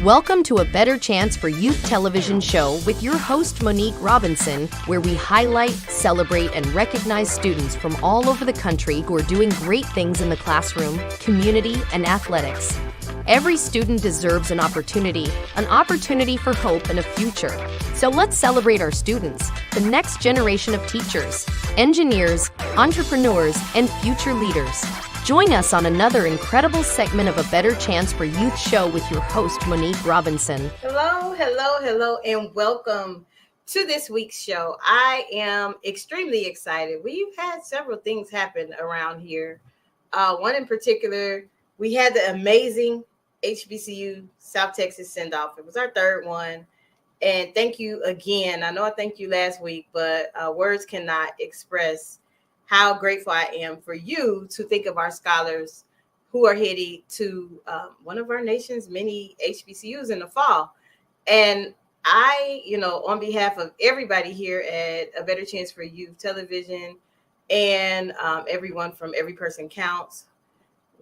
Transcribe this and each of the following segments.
Welcome to A Better Chance for Youth television show with your host, Monique Robinson, where we highlight, celebrate, and recognize students from all over the country who are doing great things in the classroom, community, and athletics. Every student deserves an opportunity for hope and a future. So let's celebrate our students, the next generation of teachers, engineers, entrepreneurs, and future leaders. Join us on another incredible segment of A Better Chance for Youth show with your host, Monique Robinson. Hello, and welcome to this week's show. I am extremely excited. We've had several things happen around here. One in particular, we had the amazing HBCU South Texas send-off. It was our third one. And thank you again. I know I thanked you last week, but words cannot express how grateful I am for you to think of our scholars who are headed to one of our nation's many HBCUs in the fall. And I, on behalf of everybody here at A Better Chance for Youth Television and everyone from Every Person Counts,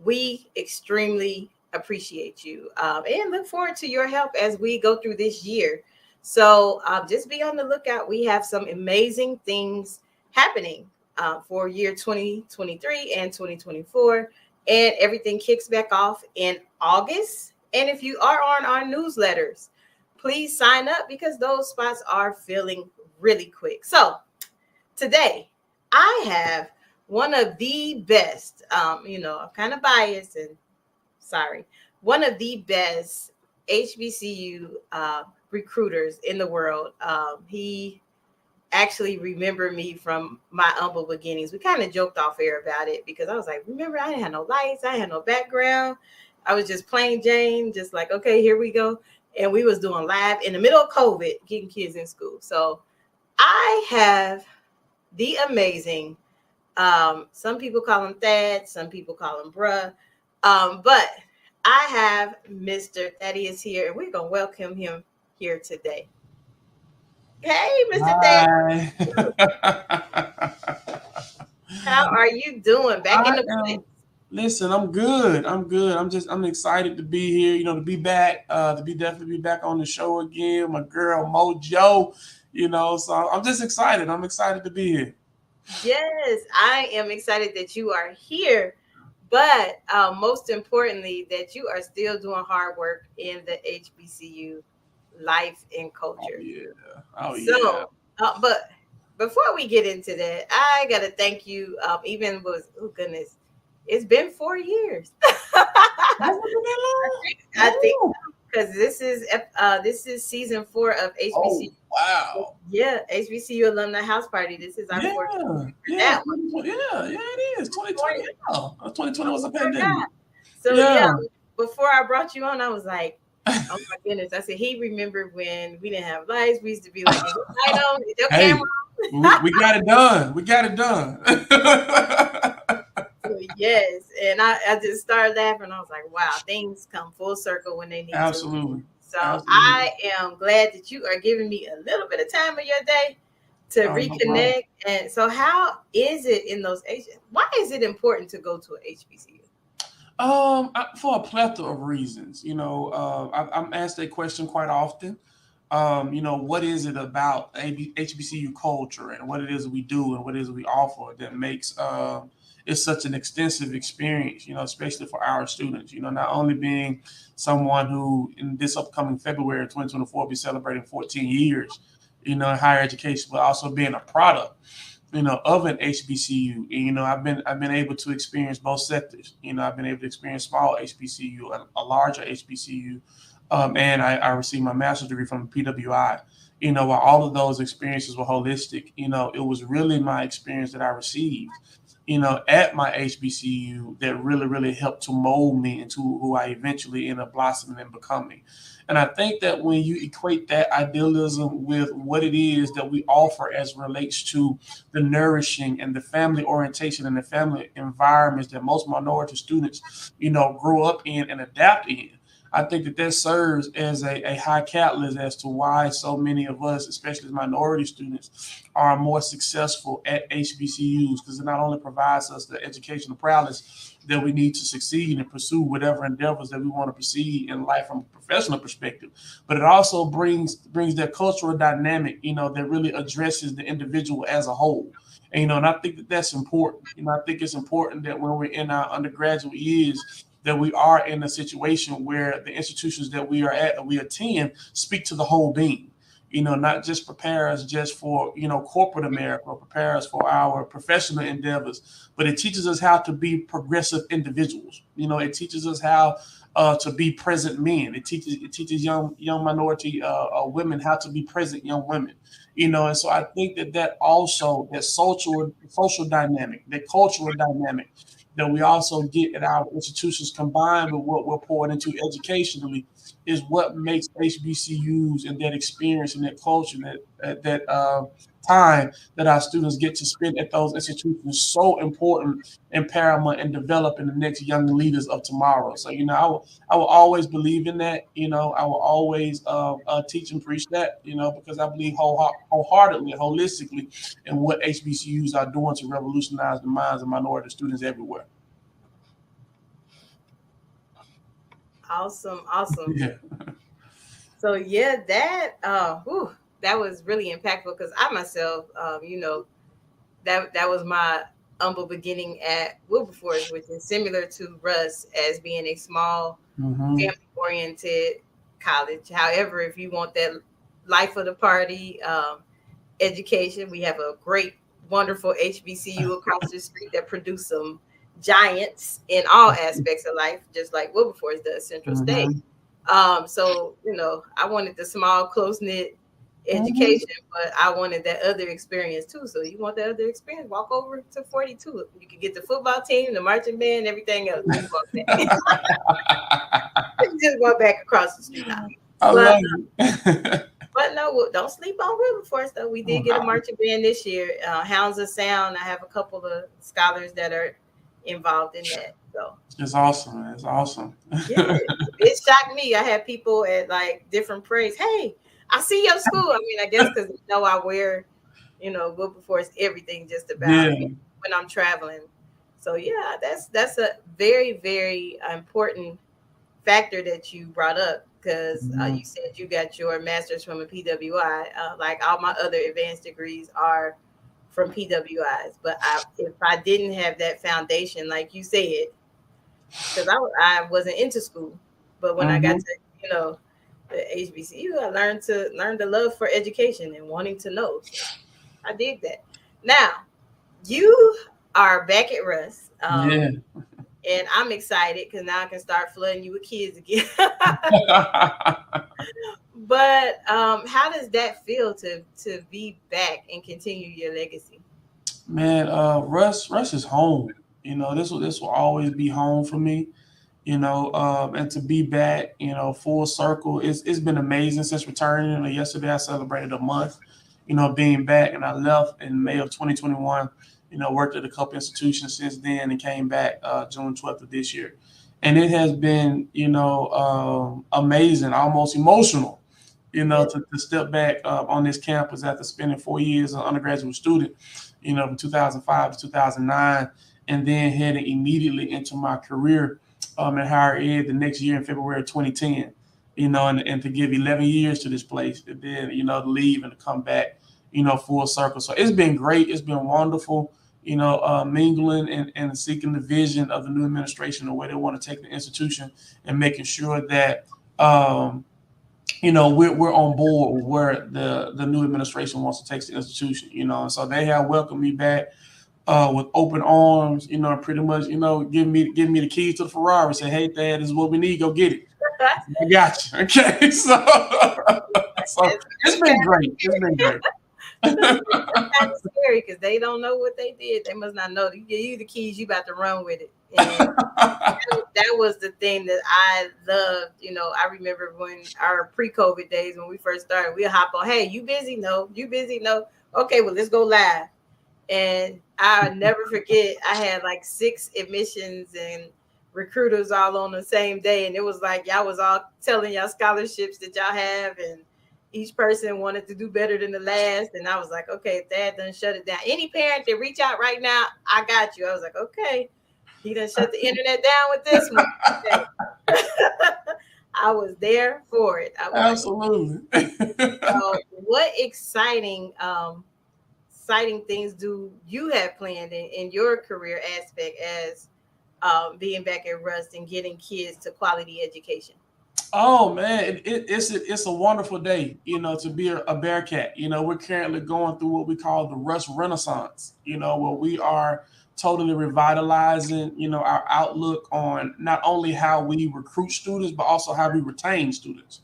we extremely appreciate you and look forward to your help as we go through this year. So just be on the lookout. We have some amazing things happening for year 2023 and 2024, and everything kicks back off in August. And if you are on our newsletters, please sign up because those spots are filling really quick. So today I have one of the best, I'm kind of biased and sorry, one of the best HBCU recruiters in the world. He actually remember me from my humble beginnings. We kind of joked off air about it because I was like, remember, I didn't have no lights. I had no background. I was just plain Jane, just like, okay, here we go. And we was doing live in the middle of COVID, getting kids in school. So I have the amazing, some people call him Thad, some people call him bruh. But I have Mr. Thaddeus here, and we're going to welcome him here today. Hey, Mr. Thaddeus. How are you doing? Back in the place? Listen, I'm good. I'm excited to be here, to be back, definitely be back on the show again. My girl Mojo, so I'm just excited. I'm excited to be here. Yes, I am excited that you are here. But most importantly, that you are still doing hard work in the HBCU life and culture. Oh yeah. But before we get into that, I gotta thank you. Goodness, it's been 4 years. I think because this is season 4 of HBCU. Oh, wow. Yeah, HBCU Alumni House Party. This is our fourth. Yeah, it is. 2020. Oh, 2020 was a pandemic. So before I brought you on, I was like, oh my goodness. I said, he remembered when we didn't have lights. We used to be like, light on, is your camera on? we got it done. So, yes. And I just started laughing. I was like, wow, things come full circle when they need Absolutely. to. So I am glad that you are giving me a little bit of time of your day to reconnect. No, and so how is it in those Asian? Why is it important to go to an HBCU? For a plethora of reasons. I'm asked that question quite often. What is it about HBCU culture and what it is we do and what it is we offer that makes it's such an extensive experience, especially for our students, not only being someone who in this upcoming February 2024 will be celebrating 14 years, in higher education, but also being a product of an HBCU. And, I've been able to experience both sectors. I've been able to experience small HBCU and a larger HBCU. And I received my master's degree from PWI. While all of those experiences were holistic, it was really my experience that I received, at my HBCU that really, really helped to mold me into who I eventually end up blossoming and becoming. And I think that when you equate that idealism with what it is that we offer as relates to the nourishing and the family orientation and the family environments that most minority students, grow up in and adapt in, I think that serves as a high catalyst as to why so many of us, especially as minority students, are more successful at HBCUs, because it not only provides us the educational prowess that we need to succeed and pursue whatever endeavors that we want to proceed in life from a professional perspective, but it also brings that cultural dynamic, that really addresses the individual as a whole. And I think that that's important. I think it's important that when we're in our undergraduate years, that we are in a situation where the institutions that we are at, that we attend, speak to the whole being. Not just prepare us just for, corporate America, or prepare us for our professional endeavors, but it teaches us how to be progressive individuals. It teaches us how to be present men. It teaches young minority women how to be present young women. And so I think that also that social dynamic, that cultural dynamic that we also get at our institutions, combined with what we're pouring into educationally, is what makes HBCUs and that experience and that culture, that time that our students get to spend at those institutions so important and paramount in developing the next young leaders of tomorrow. So, I will always believe in that. I will always teach and preach that, because I believe wholeheartedly, holistically in what HBCUs are doing to revolutionize the minds of minority students everywhere. Awesome. Yeah. So yeah, that was really impactful, because I myself, that was my humble beginning at Wilberforce, which is similar to Russ as being a small, family-oriented college. However, if you want that life of the party, education, we have a great, wonderful HBCU across the street that produce some giants in all aspects of life, just like Wilberforce does, Central State. So, I wanted the small, close-knit education, but I wanted that other experience too. So you want that other experience, walk over to 42. You can get the football team, the marching band, everything else. You just walk back across the street now. I love it. But no, don't sleep on Wilberforce though. We did get a marching band this year. Hounds of Sound. I have a couple of scholars that are involved in that. So it's awesome. It's awesome. Yeah, it shocked me. I had people at like different parades. Hey, I see your school. I mean, I guess because I wear, Wilberforce everything just about when I'm traveling. So yeah, that's a very, very important factor that you brought up, because you said you got your master's from a PWI. Like all my other advanced degrees are from PWIs, but if I didn't have that foundation, like you said, because I wasn't into school, but when I got to the HBCU, I learned the love for education and wanting to know. So I did that. Now you are back at Russ, and I'm excited because now I can start flooding you with kids again. But how does that feel to be back and continue your legacy? Man, Russ is home. This will always be home for me. And to be back, full circle, it's been amazing since returning. Yesterday I celebrated a month, being back, and I left in May of 2021. Worked at a couple institutions since then, and came back June 12th of this year. And it has been, amazing, almost emotional, to step back on this campus after spending 4 years as an undergraduate student, from 2005 to 2009, and then heading immediately into my career in higher ed the next year in February of 2010, and to give 11 years to this place, and then, to leave and to come back, full circle. So it's been great. It's been wonderful, mingling and seeking the vision of the new administration, the way they want to take the institution, and making sure that, we're on board with where the new administration wants to take the institution, and so they have welcomed me back with open arms, pretty much, give me the keys to the Ferrari, say, hey, Thad, this is what we need, go get it. I got you. Okay. So it's been great. It's been great. It's kind of scary because they don't know what they did. They must not know. You give you the keys, you about to run with it. And that was the thing that I loved. I remember when our pre-COVID days, when we first started, we'll hop on, hey, you busy? No. You busy? No. Okay, well, let's go live. And I'll never forget, I had like 6 admissions and recruiters all on the same day, and it was like y'all was all telling y'all scholarships that y'all have, and each person wanted to do better than the last. And I was like, okay, if Dad done shut it down. Any parent that reach out right now, I got you. I was like, okay, he done shut the internet down with this one. Okay. I was there for it. I was Absolutely. Like, so what exciting things do you have planned in your career aspect as being back at Rust and getting kids to quality education? Oh man, it's a wonderful day, to be a Bearcat. We're currently going through what we call the Rust Renaissance, where we are totally revitalizing, our outlook on not only how we recruit students, but also how we retain students.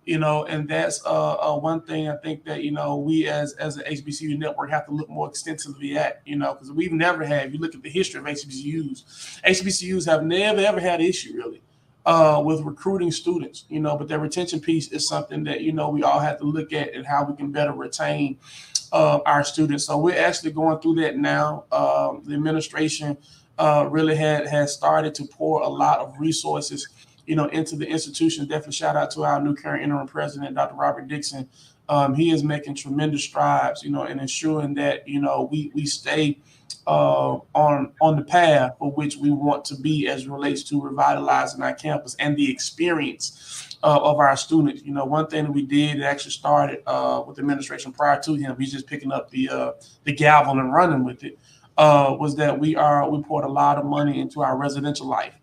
And that's one thing I think that, we as an HBCU network have to look more extensively at, because we've never had, if you look at the history of HBCUs have never, ever had an issue really with recruiting students, but their retention piece is something that, we all have to look at and how we can better retain our students. So we're actually going through that now. The administration really has started to pour a lot of resources, into the institution. Definitely shout out to our new current interim president, Dr. Robert Dixon. He is making tremendous strides, in ensuring that, we stay on the path for which we want to be as it relates to revitalizing our campus and the experience of our students. One thing that we did, it actually started with the administration prior to him. He's just picking up the gavel and running with it. Was that we poured a lot of money into our residential life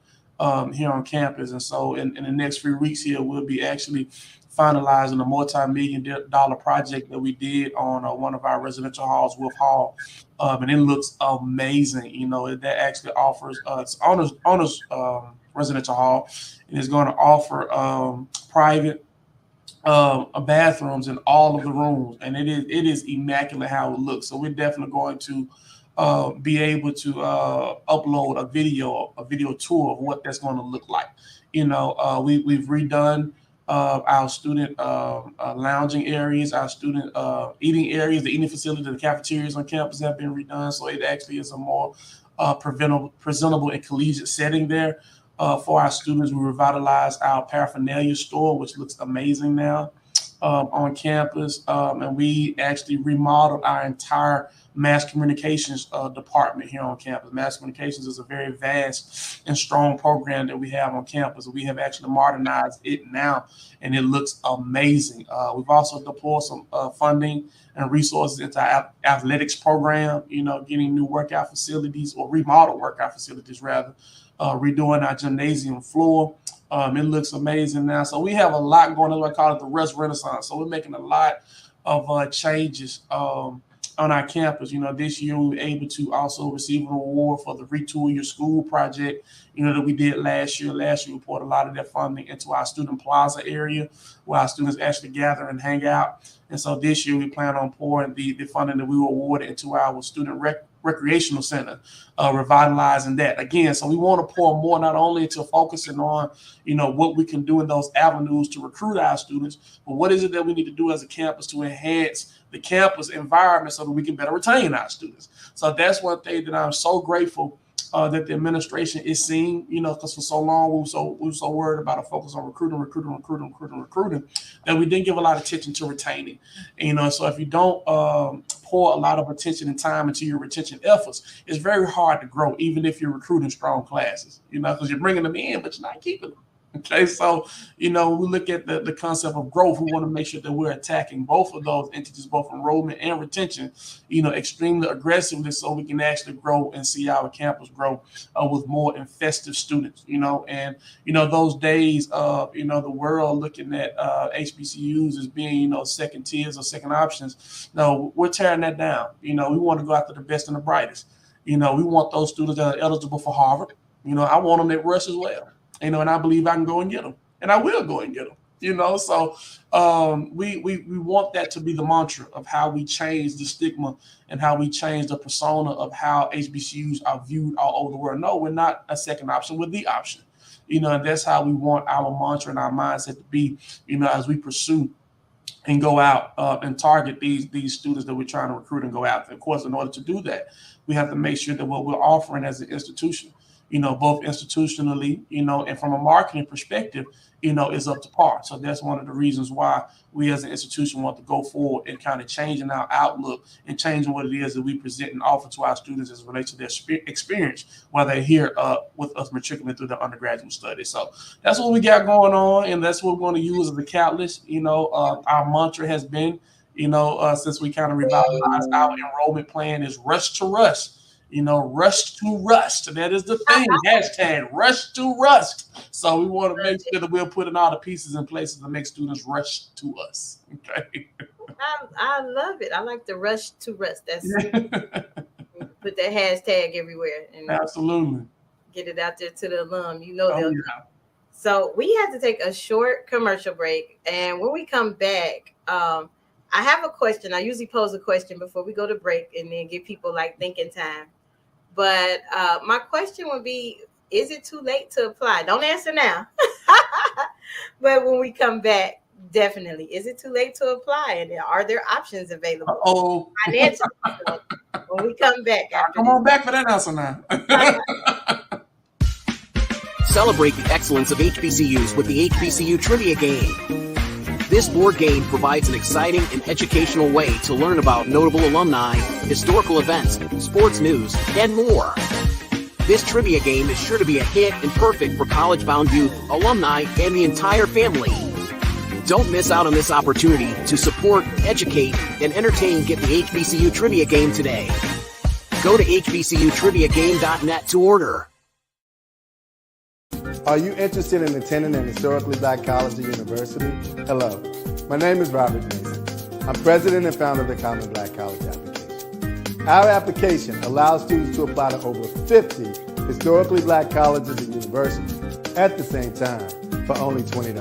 here on campus, and so in the next few weeks here, we'll be actually finalizing a multi-million-dollar project that we did on one of our residential halls, Wolf Hall, and it looks amazing. That actually offers it's honors residential hall, and it's going to offer private bathrooms in all of the rooms, and it is immaculate how it looks. So we're definitely going to be able to upload a video tour of what that's going to look like. We've redone our student lounging areas, our student eating areas, the eating facility, the cafeterias on campus have been redone. So it actually is a more presentable and collegiate setting there for our students. We revitalized our paraphernalia store, which looks amazing now on campus. And we actually remodeled our entire mass communications department here on campus. Mass communications is a very vast and strong program that we have on campus. We have actually modernized it now, and it looks amazing. We've also deployed some funding and resources into our athletics program, getting new workout facilities, or remodeled workout facilities rather, redoing our gymnasium floor. It looks amazing now. So we have a lot going on. I call it the Rust Renaissance. So we're making a lot of changes on our campus. This year we were able to also receive an award for the Retool Your School project, that we did last year. Last year we poured a lot of that funding into our student plaza area where our students actually gather and hang out. And so this year we plan on pouring the funding that we were awarded into our student recreational center, revitalizing that again. So we want to pour more, not only into focusing on, what we can do in those avenues to recruit our students, but what is it that we need to do as a campus to enhance the campus environment so that we can better retain our students. So that's one thing that I'm so grateful that the administration is seeing, because for so long we were so worried about a focus on recruiting, that we didn't give a lot of attention to retaining. So if you don't pour a lot of attention and time into your retention efforts, it's very hard to grow, even if you're recruiting strong classes, because you're bringing them in, but you're not keeping them. Okay, so, we look at the concept of growth. We want to make sure that we're attacking both of those entities, both enrollment and retention, extremely aggressively, so we can actually grow and see our campus grow with more infested students, and, those days of, the world looking at HBCUs as being, second tiers or second options. No, we're tearing that down. We want to go after the best and the brightest. We want those students that are eligible for Harvard. I want them at Rush as well. And I believe I can go and get them, and I will go and get them. So we want that to be the mantra of how we change the stigma and how we change the persona of how HBCUs are viewed all over the world. No, we're not a second option, we're the option. And that's how we want our mantra and our mindset to be, as we pursue and go out and target these students that we're trying to recruit and go after. Of course, in order to do that, we have to make sure that what we're offering as an institution, both institutionally, and from a marketing perspective, is up to par. So that's one of the reasons why we as an institution want to go forward and kind of changing our outlook and changing what it is that we present and offer to our students as it relates to their experience while they're here with us matriculating through their undergraduate studies. So that's what we got going on, and that's what we're going to use as a catalyst. Our mantra has been, since we kind of revitalized our enrollment plan is rush to rush. Rush to rust. That is the thing. Hashtag rush to rust. So we want to make sure that we're putting all the pieces in places to make students rush to us. Okay. I love it. I like the rush to rust. That's put that hashtag everywhere and absolutely get it out there to the alum. They'll. Yeah. So we have to take a short commercial break, and when we come back, I have a question. I usually pose a question before we go to break, and then give people thinking time. But my question would be, is it too late to apply? Don't answer now. But when we come back, definitely. Is it too late to apply? And are there options available? Oh, financially. So when we come back. Come on back for that answer now. Celebrate the excellence of HBCUs with the HBCU Trivia Game. This board game provides an exciting and educational way to learn about notable alumni, historical events, sports news, and more. This trivia game is sure to be a hit and perfect for college-bound youth, alumni, and the entire family. Don't miss out on this opportunity to support, educate, and entertain Get the HBCU Trivia Game today. Go to hbcutriviagame.net to order. Are you interested in attending an historically black college or university? Hello, my name is Robert Mason. I'm president and founder of the Common Black College application. Our application allows students to apply to over 50 historically black colleges and universities at the same time for only $20.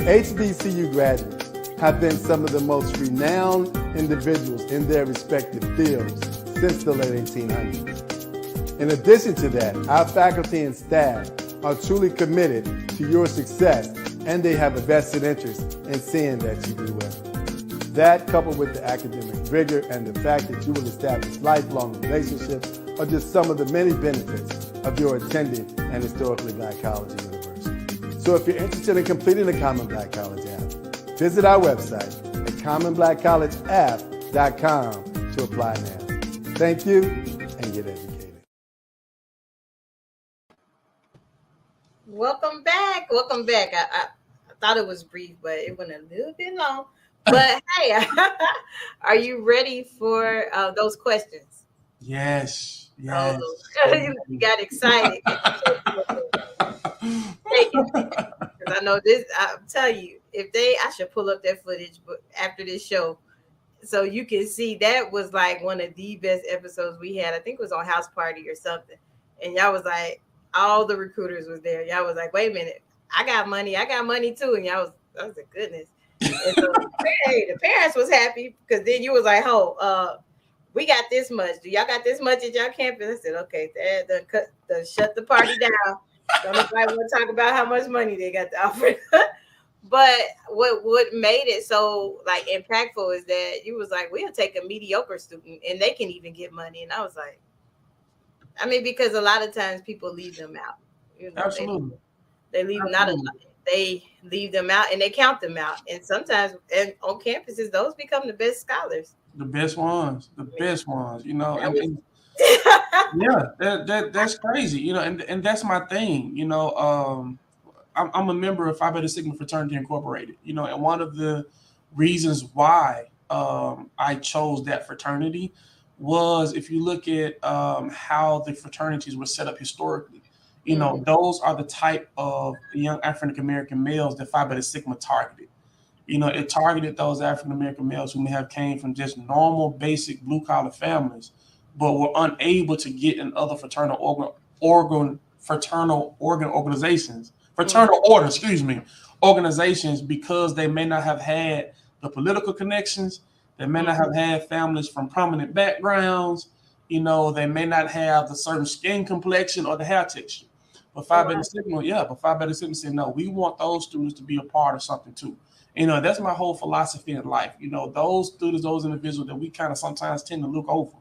HBCU graduates have been some of the most renowned individuals in their respective fields since the late 1800s. In addition to that, our faculty and staff are truly committed to your success, and they have a vested interest in seeing that you do well. That, coupled with the academic rigor and the fact that you will establish lifelong relationships, are just some of the many benefits of your attending an historically black college or university. So if you're interested in completing the Common Black College app, visit our website at commonblackcollegeapp.com to apply now. Thank you, and get educated. Welcome back. I thought it was brief, but it went a little bit long. But hey, are you ready for those questions? Yes. You got excited. Because I know this. I'll tell you, I should pull up that footage after this show, so you can see that was one of the best episodes we had. I think it was on House Party or something, and y'all was like. All the recruiters was there. Y'all was like, wait a minute, I got money too. And y'all I was like, goodness. And so, hey, the parents was happy because then you was like, we got this much. Do y'all got this much at y'all campus? I said, okay, shut the party down. Don't nobody want to talk about how much money they got to offer. But what made it so impactful is that you was like, we'll take a mediocre student and they can even get money. And I was like, because a lot of times people leave them out. Absolutely. They leave them out. They leave them out and they count them out. And sometimes on campuses, those become the best scholars. The best ones. And that's crazy. And that's my thing. I'm a member of Phi Beta Sigma Fraternity Incorporated. And one of the reasons why I chose that fraternity was, if you look at how the fraternities were set up historically, those are the type of young African-American males that Phi Beta Sigma targeted. It targeted those African-American males who may have came from just normal, basic blue-collar families, but were unable to get in other fraternal organizations because they may not have had the political connections. They may not have had families from prominent backgrounds. They may not have the certain skin complexion or the hair texture. But Phi Beta Sigma said, no, we want those students to be a part of something too. That's my whole philosophy in life. Those students, those individuals that we kind of sometimes tend to look over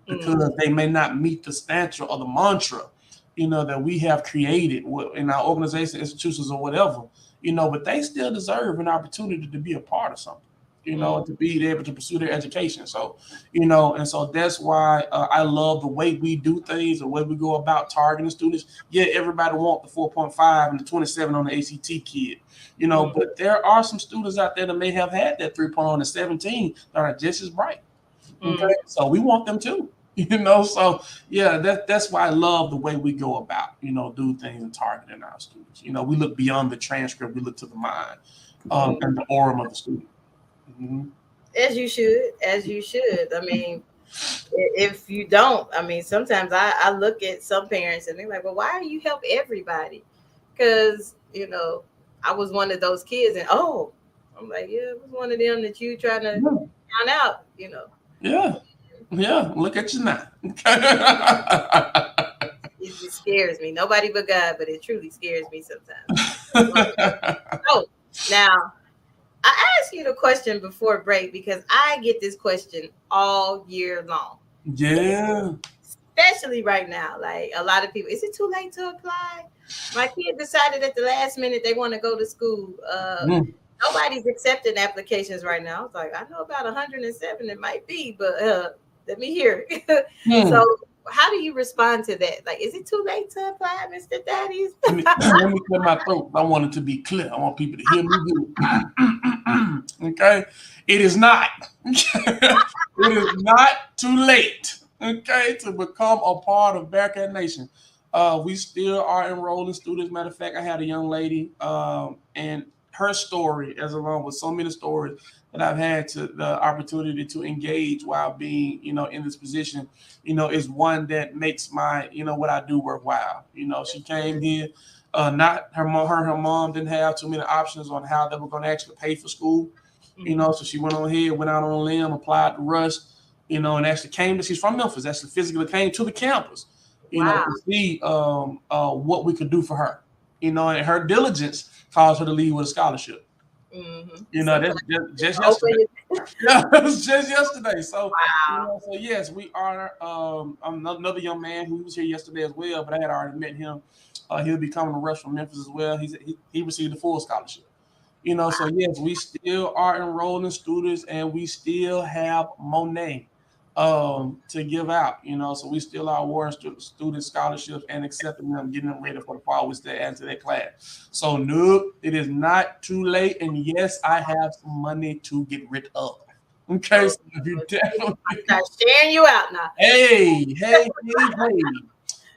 because they may not meet the stature or the mantra that we have created in our organization, institutions, or whatever, but they still deserve an opportunity to be a part of something, to be able to pursue their education. So, and so that's why I love the way we do things, the way we go about targeting students. Yeah, everybody want the 4.5 and the 27 on the ACT kid, but there are some students out there that may have had that 3.0 and the 17 that are just as bright. Okay, so we want them too. So yeah, that's why I love the way we go about, do things and targeting our students. We look beyond the transcript, we look to the mind and the aura of the student. As you should. I mean, if you don't, I mean, sometimes I look at some parents and they're like, well, why do you help everybody? Because, I was one of those kids, and I'm like, yeah, it was one of them that you trying to find out, Yeah, look at you now. It just scares me. Nobody but God, but it truly scares me sometimes. Now, I asked you the question before break because I get this question all year long. Yeah. Especially right now. Like a lot of people, is it too late to apply? My kid decided at the last minute they want to go to school. Nobody's accepting applications right now. I was like, I know about 107 it might be, but let me hear it. So how do you respond to that? Like, is it too late to apply, Mr. Thaddeus? Let me clear my throat. I want it to be clear. I want people to hear me good. Okay? It is not. It is not too late, to become a part of Bearcat Nation. We still are enrolling students. Matter of fact, I had a young lady, and her story, as along with so many stories that I've had the opportunity to engage while being, in this position, is one that makes my, what I do worthwhile. She came here, not her mom didn't have too many options on how they were going to actually pay for school, so she went out on a limb, applied to Rush, and actually she's from Memphis, actually physically came to the campus, to see what we could do for her, and her diligence caused her to leave with a scholarship. That's just yesterday. Yeah, it was just yesterday. So, so yes, we are. Another young man who was here yesterday as well, but I had already met him. He'll be coming to Rush from Memphis as well. He received a full scholarship. So yes, we still are enrolling students, and we still have Monet to give out. So we still are awarding student scholarships and accepting them, getting them ready for the fall. We still add to that class. So no, it is not too late. And yes, I have some money to get rid of. Okay, so you definitely I'm sharing you out now. Hey.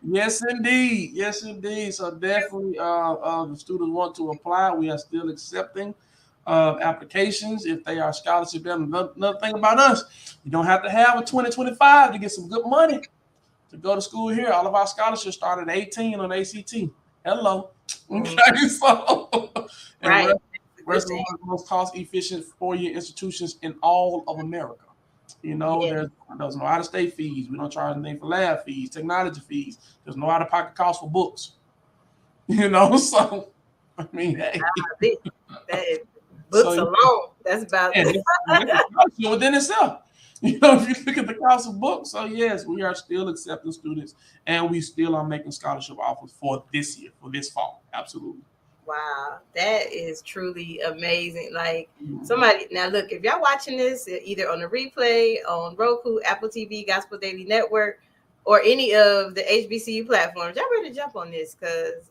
Yes, indeed. So definitely, the students want to apply. We are still accepting applications if they are scholarship. Another thing about us, you don't have to have a 2025 to get some good money to go to school here. All of our scholarships start at 18 on ACT. Hello. Okay, so right. We're one of the most cost-efficient four-year institutions in all of America. There's no out-of-state fees. We don't charge anything for lab fees, technology fees. There's no out-of-pocket cost for books. So I mean, hey. Books alone, that's about within itself. If you look at the cost of books. So yes, we are still accepting students, and we still are making scholarship offers for this year, for this fall. Absolutely. Wow, that is truly amazing. Like somebody, now look, if y'all watching this either on the replay, on Roku, Apple TV, Gospel Daily Network, or any of the HBCU platforms, y'all better jump on this because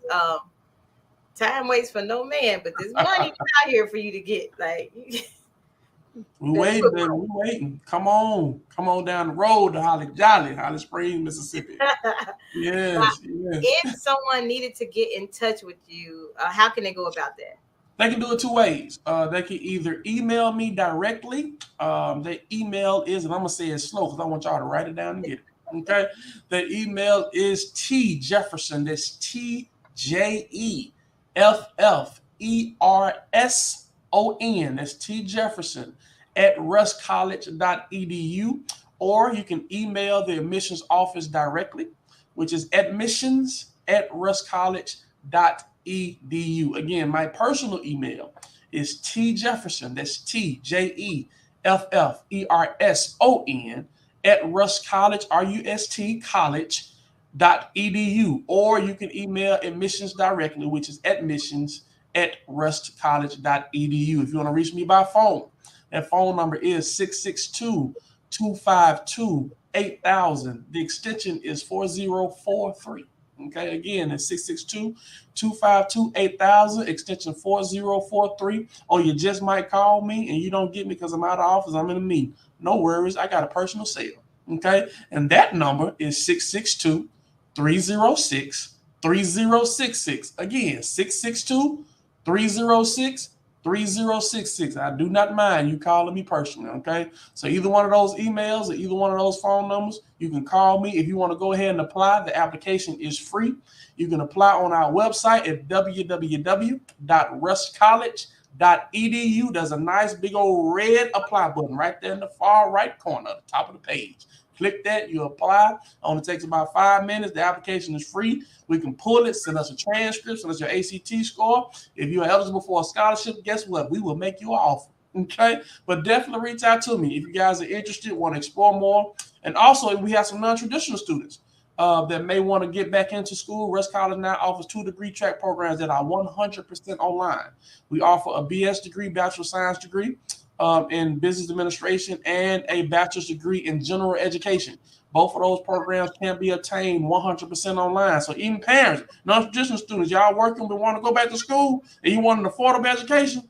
time waits for no man, but there's money out here for you to get. Like we're waiting, baby. We're waiting. Come on down the road to Holly Springs, Mississippi. Yes. If someone needed to get in touch with you, how can they go about that? They can do it two ways. They can either email me directly. The email is, and I'm gonna say it slow because I want y'all to write it down and get it. Okay. The email is T Jefferson. That's TJEFFERSON. That's T Jefferson @rushcollege.edu, or you can email the admissions office directly, which is admissions@rushcollege.edu. Again, my personal email is T Jefferson. That's TJEFFERSON @Rush College, RUST College or you can email admissions directly, which is admissions@rustcollege.edu. If you want to reach me by phone, that phone number is 662-252-8000. The extension is 4043. Okay, again, it's 662-252-8000, extension 4043. Or you just might call me and you don't get me because I'm out of office, I'm in a meeting. No worries, I got a personal cell. Okay, and that number is 662-306-3066. Again, 662-306-3066. I do not mind you calling me personally, okay? So either one of those emails or either one of those phone numbers, you can call me. If you want to go ahead and apply, the application is free. You can apply on our website at www.rustcollege.edu. There's a nice big old red apply button right there in the far right corner at the top of the page. Click that, you apply. It only takes about 5 minutes. The application is free. We can pull it, send us a transcript, send us your ACT score. If you are eligible for a scholarship, guess what? We will make you an offer. Okay? But definitely reach out to me if you guys are interested, want to explore more. And also, we have some non-traditional students that may want to get back into school. Rust College now offers 2-degree track programs that are 100% online. We offer a BS degree, Bachelor of Science degree, in business administration, and a bachelor's degree in general education. Both of those programs can be obtained 100% online. So even parents, non-traditional students, y'all working but want to go back to school and you want an affordable education,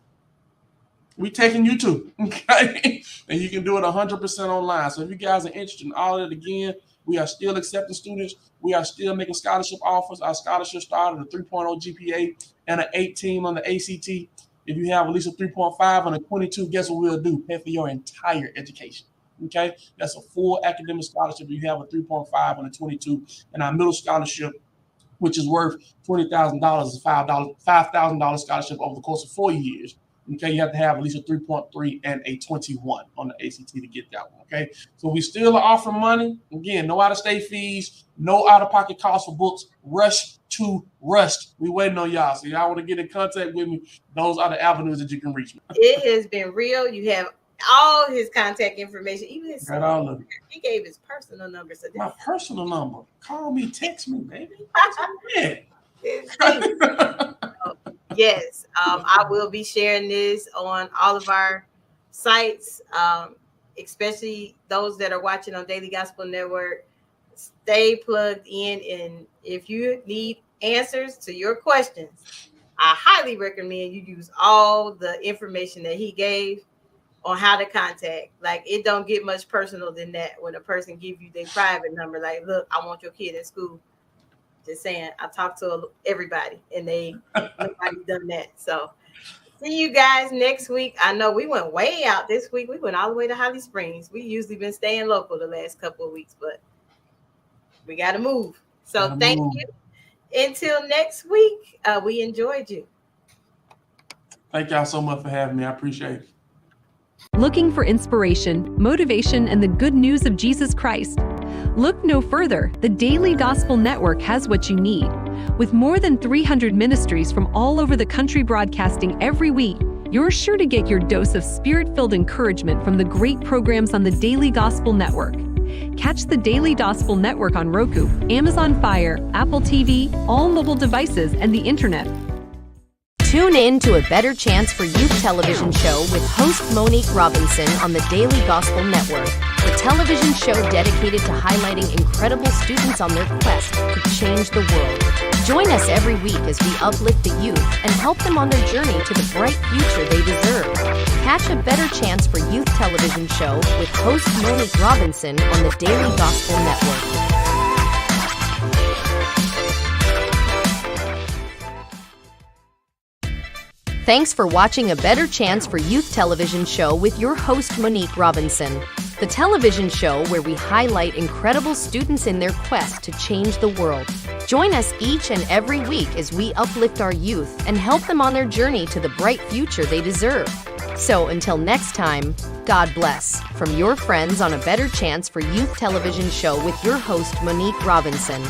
we taking you too, okay? And you can do it 100% online. So if you guys are interested in all of it, again, we are still accepting students. We are still making scholarship offers. Our scholarship started at a 3.0 GPA and an 18 on the ACT. If you have at least a 3.5 on a 22, guess what we'll do? Pay for your entire education. Okay, that's a full academic scholarship. If you have a 3.5 on a 22, and our middle scholarship, which is worth $20,000, is $5,000 scholarship over the course of 4 years. Okay, you have to have at least a 3.3 and a 21 on the ACT to get that one. Okay, so we still are offering money. Again, no out-of-state fees, no out-of-pocket costs for books. Rush to Rust. We waiting on y'all. So y'all want to get in contact with me, those are the avenues that you can reach me. It has been real. You have all his contact information, even his all he gave his personal number. So my personal number. Call me, text me, baby. Yes, I will be sharing this on all of our sites, especially those that are watching on Daily Gospel Network. Stay plugged in, and if you need answers to your questions, I highly recommend you use all the information that he gave on how to contact. Like, it don't get much personal than that when a person gives you their private number. Like, look, I want your kid in school. Just saying, I talked to everybody, and nobody done that. So, see you guys next week. I know we went way out this week. We went all the way to Holly Springs. We usually been staying local the last couple of weeks, but we got to move. So, thank you. Until next week, we enjoyed you. Thank y'all so much for having me. I appreciate it. Looking for inspiration, motivation, and the good news of Jesus Christ? Look no further. The Daily Gospel Network has what you need. With more than 300 ministries from all over the country broadcasting every week, you're sure to get your dose of spirit-filled encouragement from the great programs on the Daily Gospel Network. Catch the Daily Gospel Network on Roku, Amazon Fire, Apple TV, all mobile devices, and the internet. Tune in to A Better Chance for Youth television show with host Monique Robinson on the Daily Gospel Network, the television show dedicated to highlighting incredible students on their quest to change the world. Join us every week as we uplift the youth and help them on their journey to the bright future they deserve. Catch A Better Chance for Youth television show with host Monique Robinson on the Daily Gospel Network. Thanks for watching A Better Chance for Youth television show with your host, Monique Robinson. The television show where we highlight incredible students in their quest to change the world. Join us each and every week as we uplift our youth and help them on their journey to the bright future they deserve. So until next time, God bless. From your friends on A Better Chance for Youth television show with your host, Monique Robinson.